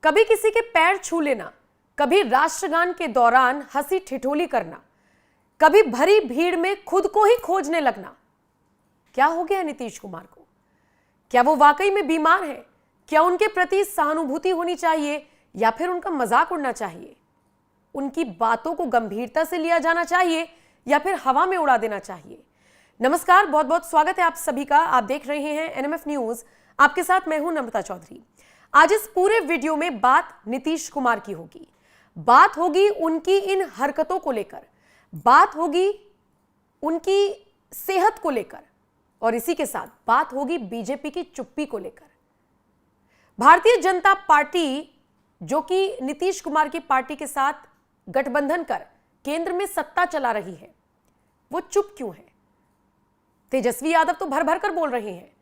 कभी किसी के पैर छू लेना, कभी राष्ट्रगान के दौरान हंसी ठिठोली करना, कभी भरी भीड़ में खुद को ही खोजने लगना। क्या हो गया नीतीश कुमार को? क्या वो वाकई में बीमार है? क्या उनके प्रति सहानुभूति होनी चाहिए या फिर उनका मजाक उड़ना चाहिए? उनकी बातों को गंभीरता से लिया जाना चाहिए या फिर हवा में उड़ा देना चाहिए? नमस्कार, बहुत बहुत स्वागत है आप सभी का। आप देख रहे हैं एनएमएफ न्यूज। आपके साथ मैं हूं नम्रता चौधरी। आज इस पूरे वीडियो में बात नीतीश कुमार की होगी। बात होगी उनकी इन हरकतों को लेकर, बात होगी उनकी सेहत को लेकर, और इसी के साथ बात होगी बीजेपी की चुप्पी को लेकर। भारतीय जनता पार्टी जो कि नीतीश कुमार की पार्टी के साथ गठबंधन कर केंद्र में सत्ता चला रही है, वो चुप क्यों है? तेजस्वी यादव तो भर भर कर बोल रहे हैं।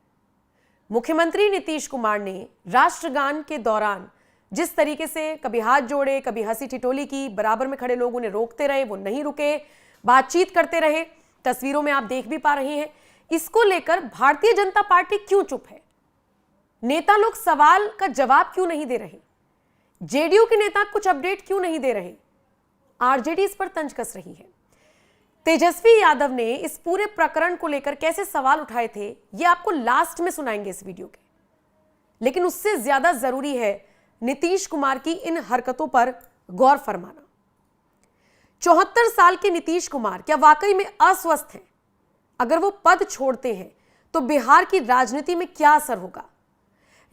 मुख्यमंत्री नीतीश कुमार ने राष्ट्रगान के दौरान जिस तरीके से कभी हाथ जोड़े, कभी हंसी ठिठोली की, बराबर में खड़े लोग उन्हें रोकते रहे, वो नहीं रुके, बातचीत करते रहे, तस्वीरों में आप देख भी पा रहे हैं। इसको लेकर भारतीय जनता पार्टी क्यों चुप है? नेता लोग सवाल का जवाब क्यों नहीं दे रहे? जेडीयू के नेता कुछ अपडेट क्यों नहीं दे रहे? आरजेडी इस पर तंज कस रही है। तेजस्वी यादव ने इस पूरे प्रकरण को लेकर कैसे सवाल उठाए थे, ये आपको लास्ट में सुनाएंगे इस वीडियो के। लेकिन उससे ज्यादा जरूरी है नीतीश कुमार की इन हरकतों पर गौर फरमाना। 74 साल के नीतीश कुमार क्या वाकई में अस्वस्थ हैं? अगर वो पद छोड़ते हैं तो बिहार की राजनीति में क्या असर होगा?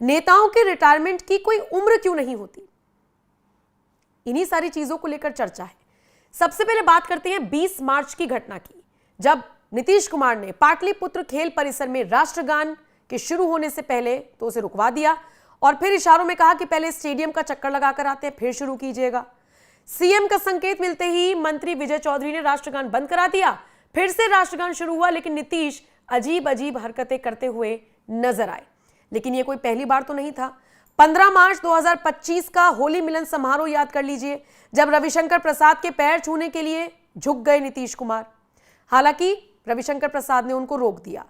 नेताओं के रिटायरमेंट की कोई उम्र क्यों नहीं होती? इन्हीं सारी चीजों को लेकर चर्चा है। सबसे पहले बात करते हैं 20 मार्च की घटना की, जब नीतीश कुमार ने पाटलिपुत्र खेल परिसर में राष्ट्रगान के शुरू होने से पहले तो उसे रुकवा दिया और फिर इशारों में कहा कि पहले स्टेडियम का चक्कर लगाकर आते हैं, फिर शुरू कीजिएगा। सीएम का संकेत मिलते ही मंत्री विजय चौधरी ने राष्ट्रगान बंद करा दिया, फिर से राष्ट्रगान शुरू हुआ, लेकिन नीतीश अजीब अजीब हरकतें करते हुए नजर आए। लेकिन यह कोई पहली बार तो नहीं था। 15 मार्च 2025 का होली मिलन समारोह याद कर लीजिए, जब रविशंकर प्रसाद के पैर छूने के लिए झुक गए नीतीश कुमार। हालांकि रविशंकर प्रसाद ने उनको रोक दिया।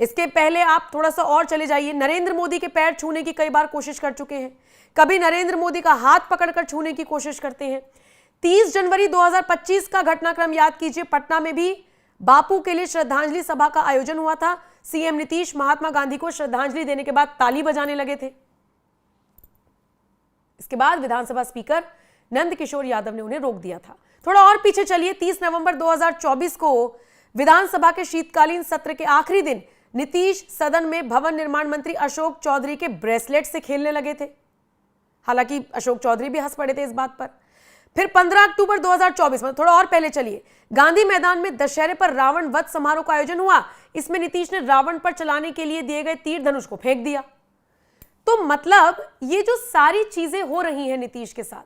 इसके पहले आप थोड़ा सा और चले जाइए, नरेंद्र मोदी के पैर छूने की कई बार कोशिश कर चुके हैं। कभी नरेंद्र मोदी का हाथ पकड़कर छूने की कोशिश करते हैं। 30 जनवरी 2025 का घटनाक्रम याद कीजिए, पटना में भी बापू के लिए श्रद्धांजलि सभा का आयोजन हुआ था। सीएम नीतीश महात्मा गांधी को श्रद्धांजलि देने के बाद ताली बजाने लगे थे। इसके बाद विधानसभा स्पीकर नंद किशोर यादव ने उन्हें रोक दिया था। थोड़ा और पीछे चलिए, 30 नवंबर 2024 को विधानसभा के शीतकालीन सत्र के आखिरी दिन नीतीश सदन में भवन निर्माण मंत्री अशोक चौधरी के ब्रेसलेट से खेलने लगे थे। हालांकि अशोक चौधरी भी हंस पड़े थे इस बात पर। फिर 15 अक्टूबर 2024 में, थोड़ा और पहले चलिए, गांधी मैदान में दशहरे पर रावण वध समारोह का आयोजन हुआ। इसमें नीतीश ने रावण पर चलाने के लिए दिए गए तीर धनुष को फेंक दिया। तो मतलब ये जो सारी चीजें हो रही हैं नीतीश के साथ,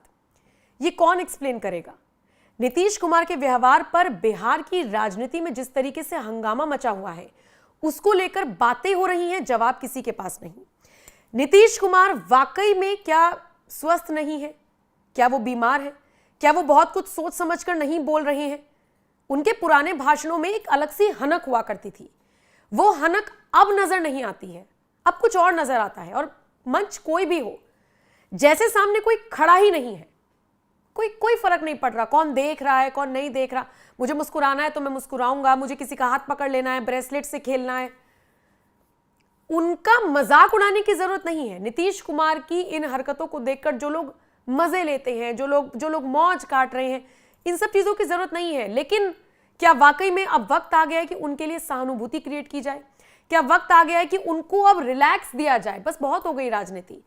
ये कौन एक्सप्लेन करेगा? नीतीश कुमार के व्यवहार पर बिहार की राजनीति में जिस तरीके से हंगामा मचा हुआ है, उसको लेकर बातें हो रही हैं, जवाब किसी के पास नहीं। नीतीश कुमार वाकई में क्या स्वस्थ नहीं है? क्या वो बीमार है? क्या वो बहुत कुछ सोच समझकर नहीं बोल रहे हैं? उनके पुराने भाषणों में एक अलग सी हनक हुआ करती थी, वो हनक अब नजर नहीं आती है। अब कुछ और नजर आता है, और मंच कोई भी हो, जैसे सामने कोई खड़ा ही नहीं है। कोई फर्क नहीं पड़ रहा कौन देख रहा है कौन नहीं देख रहा। मुझे मुस्कुराना है तो मैं मुस्कुराऊंगा, मुझे किसी का हाथ पकड़ लेना है, ब्रेसलेट से खेलना है। उनका मजाक उड़ाने की जरूरत नहीं है। नीतीश कुमार की इन हरकतों को देखकर जो लोग मजे लेते हैं, जो लोग मौज काट रहे हैं, इन सब चीजों की जरूरत नहीं है। लेकिन क्या वाकई में अब वक्त आ गया है कि उनके लिए सहानुभूति क्रिएट की जाए? क्या वक्त आ गया है कि उनको अब रिलैक्स दिया जाए? बस बहुत हो गई राजनीति।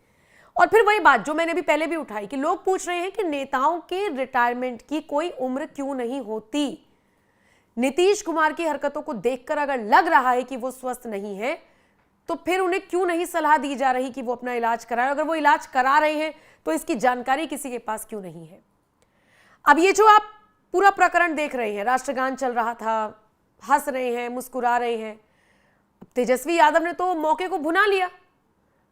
और फिर वही बात जो मैंने भी पहले भी उठाई कि लोग पूछ रहे हैं कि नेताओं के रिटायरमेंट की कोई उम्र क्यों नहीं होती? नीतीश कुमार की हरकतों को देखकर अगर लग रहा है कि वो स्वस्थ नहीं है, तो फिर उन्हें क्यों नहीं सलाह दी जा रही कि वो अपना इलाज कराएं? अगर वो इलाज करा रहे हैं तो इसकी जानकारी किसी के पास क्यों नहीं है? अब ये जो आप पूरा प्रकरण देख रहे हैं, राष्ट्रगान चल रहा था, हंस रहे हैं, मुस्कुरा रहे हैं। तेजस्वी यादव ने तो मौके को भुना लिया।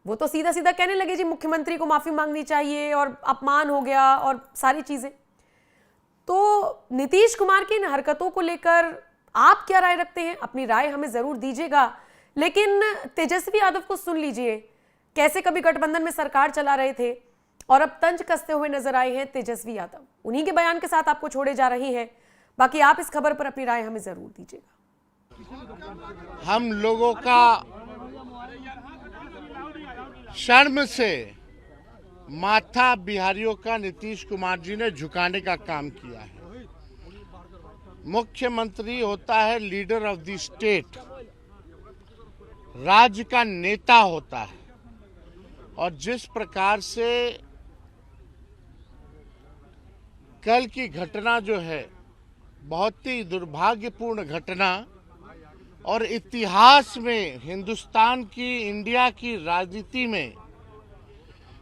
वो तो सीधा सीधा कहने लगे जी मुख्यमंत्री को माफी मांगनी चाहिए और अपमान हो गया और सारी चीजें। तो नीतीश कुमार की इन हरकतों को लेकर आप क्या राय रखते हैं? अपनी राय हमें जरूर दीजिएगा। लेकिन तेजस्वी यादव को सुन लीजिए, कैसे कभी गठबंधन में सरकार चला रहे थे, और अब तंज कसते हुए नजर आए हैं तेजस्वी यादव। उन्हीं के बयान के साथ आपको छोड़े जा रही हैं। बाकी आप इस खबर पर अपनी राय हमें जरूर दीजिएगा। हम लोगों का शर्म से माथा बिहारियों का नीतीश कुमार जी ने झुकाने का काम किया है। मुख्यमंत्री होता है लीडर ऑफ द स्टेट, राज्य का नेता होता है, और जिस प्रकार से कल की घटना जो है बहुत ही दुर्भाग्यपूर्ण घटना, और इतिहास में हिंदुस्तान की, इंडिया की राजनीति में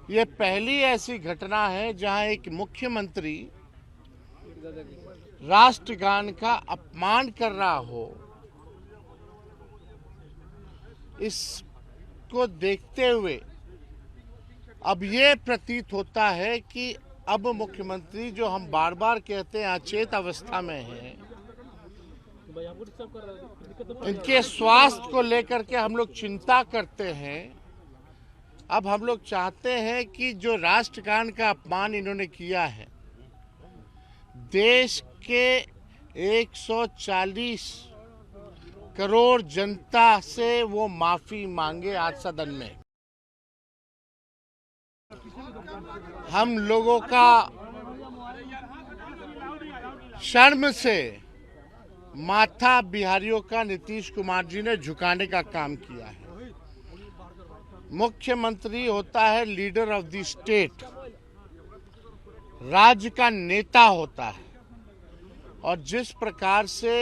ये पहली ऐसी घटना है जहां एक मुख्यमंत्री राष्ट्रगान का अपमान कर रहा हो। इसको देखते हुए अब ये प्रतीत होता है कि अब मुख्यमंत्री, जो हम बार बार कहते हैं अचेत अवस्था में हैं, इनके स्वास्थ्य को लेकर के हम लोग चिंता करते हैं। अब हम लोग चाहते हैं कि जो राष्ट्रगान का अपमान इन्होंने किया है, देश के 140 करोड़ जनता से वो माफी मांगे आज सदन में। हम लोगों का शर्म से माथा बिहारियों का नीतीश कुमार जी ने झुकाने का काम किया है। मुख्यमंत्री होता है लीडर ऑफ द स्टेट, राज्य का नेता होता है, और जिस प्रकार से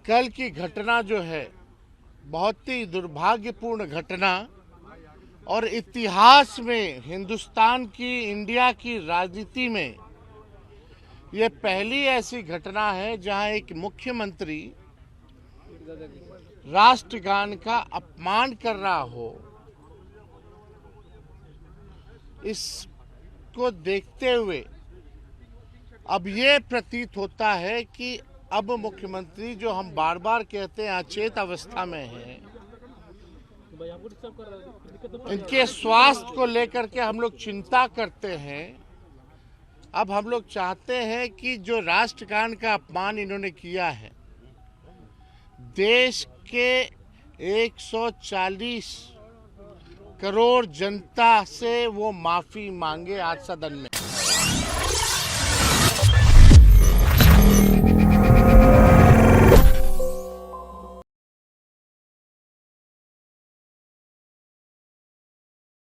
कल की घटना जो है बहुत ही दुर्भाग्यपूर्ण घटना, और इतिहास में हिंदुस्तान की, इंडिया की राजनीति में ये पहली ऐसी घटना है जहां एक मुख्यमंत्री राष्ट्रगान का अपमान कर रहा हो। इसको देखते हुए अब ये प्रतीत होता है कि अब मुख्यमंत्री, जो हम बार बार कहते हैं अचेत अवस्था में हैं, इनके स्वास्थ्य को लेकर के हम लोग चिंता करते हैं। अब हम लोग चाहते हैं कि जो राष्ट्रगान का अपमान इन्होंने किया है, देश के 140 करोड़ जनता से वो माफी मांगे आज सदन में।